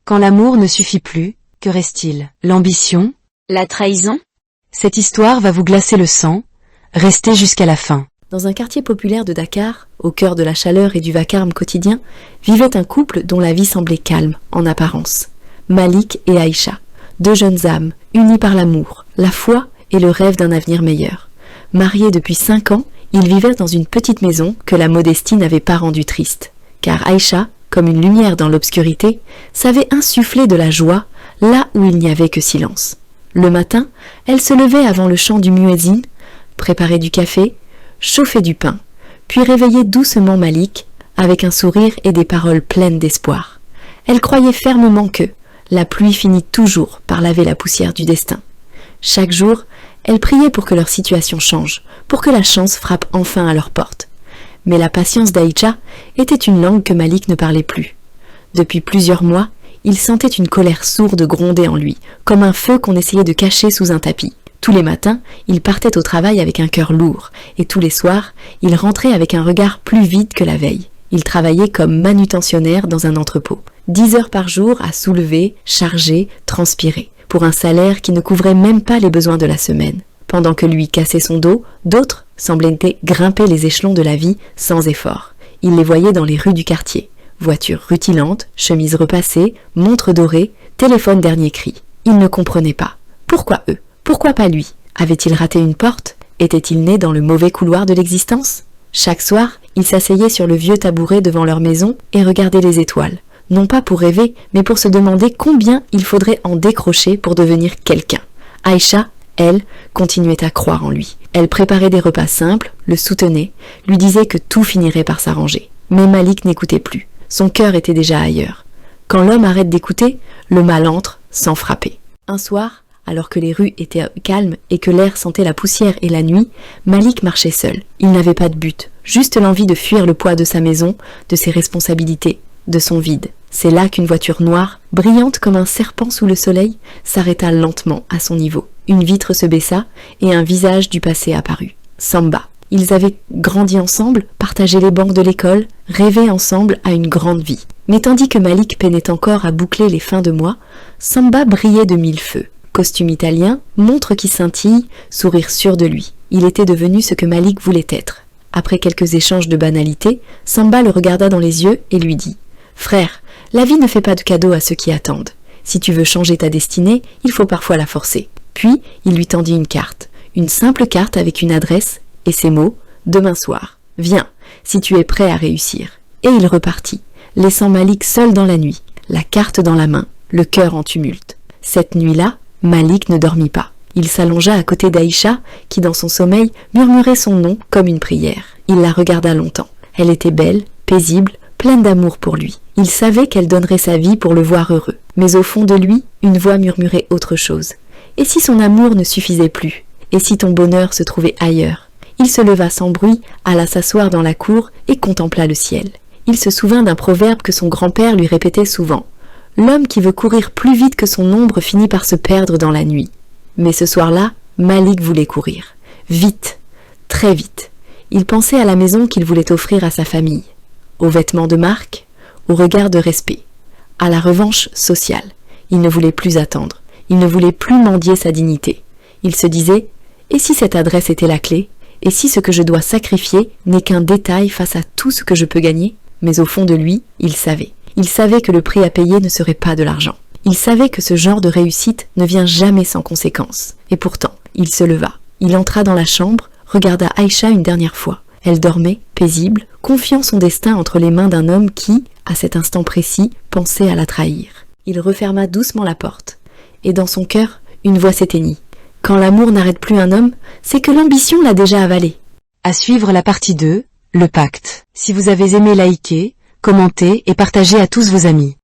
Quand l'amour ne suffit plus, que reste-t-il? L'ambition? La trahison? Cette histoire va vous glacer le sang. Restez jusqu'à la fin. Dans un quartier populaire de Dakar, au cœur de la chaleur et du vacarme quotidien, vivait un couple dont la vie semblait calme, en apparence. Malik et Aïcha, deux jeunes âmes, unies par l'amour, la foi et le rêve d'un avenir meilleur. Mariés depuis 5 ans, ils vivaient dans une petite maison que la modestie n'avait pas rendue triste. Car Aïcha, comme une lumière dans l'obscurité, savait insuffler de la joie là où il n'y avait que silence. Le matin, elle se levait avant le chant du muezzin, préparait du café, chauffait du pain, puis réveillait doucement Malik avec un sourire et des paroles pleines d'espoir. Elle croyait fermement que la pluie finit toujours par laver la poussière du destin. Chaque jour, elle priait pour que leur situation change, pour que la chance frappe enfin à leur porte. Mais la patience d'Aïcha était une langue que Malik ne parlait plus. Depuis plusieurs mois, il sentait une colère sourde gronder en lui, comme un feu qu'on essayait de cacher sous un tapis. Tous les matins, il partait au travail avec un cœur lourd, et tous les soirs, il rentrait avec un regard plus vide que la veille. Il travaillait comme manutentionnaire dans un entrepôt. 10 heures par jour à soulever, charger, transpirer, pour un salaire qui ne couvrait même pas les besoins de la semaine. Pendant que lui cassait son dos, d'autres semblaient grimper les échelons de la vie sans effort. Il les voyait dans les rues du quartier. Voitures rutilantes, chemises repassées, montres dorées, téléphone dernier cri. Il ne comprenait pas. Pourquoi eux? Pourquoi pas lui? Avait-il raté une porte? Était-il né dans le mauvais couloir de l'existence? Chaque soir, il s'asseyait sur le vieux tabouret devant leur maison et regardait les étoiles. Non pas pour rêver, mais pour se demander combien il faudrait en décrocher pour devenir quelqu'un. Aïcha, elle, continuait à croire en lui. Elle préparait des repas simples, le soutenait, lui disait que tout finirait par s'arranger. Mais Malik n'écoutait plus. Son cœur était déjà ailleurs. Quand l'homme arrête d'écouter, le mal entre sans frapper. Un soir, alors que les rues étaient calmes et que l'air sentait la poussière et la nuit, Malik marchait seul. Il n'avait pas de but, juste l'envie de fuir le poids de sa maison, de ses responsabilités, de son vide. C'est là qu'une voiture noire, brillante comme un serpent sous le soleil, s'arrêta lentement à son niveau. Une vitre se baissa et un visage du passé apparut. Samba. Ils avaient grandi ensemble, partagé les bancs de l'école, rêvé ensemble à une grande vie. Mais tandis que Malik peinait encore à boucler les fins de mois, Samba brillait de 1000 feux. Costume italien, montre qui scintille, sourire sûr de lui. Il était devenu ce que Malik voulait être. Après quelques échanges de banalités, Samba le regarda dans les yeux et lui dit « Frère, la vie ne fait pas de cadeaux à ceux qui attendent. Si tu veux changer ta destinée, il faut parfois la forcer. » Puis, il lui tendit une carte, une simple carte avec une adresse et ces mots « Demain soir, viens, si tu es prêt à réussir. » Et il repartit, laissant Malik seul dans la nuit, la carte dans la main, le cœur en tumulte. Cette nuit-là, Malik ne dormit pas. Il s'allongea à côté d'Aïcha, qui dans son sommeil murmurait son nom comme une prière. Il la regarda longtemps. Elle était belle, paisible, pleine d'amour pour lui. Il savait qu'elle donnerait sa vie pour le voir heureux. Mais au fond de lui, une voix murmurait autre chose. Et si son amour ne suffisait plus? Et si ton bonheur se trouvait ailleurs? Il se leva sans bruit, alla s'asseoir dans la cour et contempla le ciel. Il se souvint d'un proverbe que son grand-père lui répétait souvent. L'homme qui veut courir plus vite que son ombre finit par se perdre dans la nuit. Mais ce soir-là, Malik voulait courir. Vite, très vite. Il pensait à la maison qu'il voulait offrir à sa famille, aux vêtements de marque, au regard de respect, à la revanche sociale. Il ne voulait plus attendre. Il ne voulait plus mendier sa dignité. Il se disait « Et si cette adresse était la clé? Et si ce que je dois sacrifier n'est qu'un détail face à tout ce que je peux gagner ?» Mais au fond de lui, il savait. Il savait que le prix à payer ne serait pas de l'argent. Il savait que ce genre de réussite ne vient jamais sans conséquence. Et pourtant, il se leva. Il entra dans la chambre, regarda Aïcha une dernière fois. Elle dormait, paisible, confiant son destin entre les mains d'un homme qui, à cet instant précis, pensait à la trahir. Il referma doucement la porte. Et dans son cœur, une voix s'éteignit. Quand l'amour n'arrête plus un homme, c'est que l'ambition l'a déjà avalé. À suivre la partie 2, le pacte. Si vous avez aimé, likez, commentez et partagez à tous vos amis.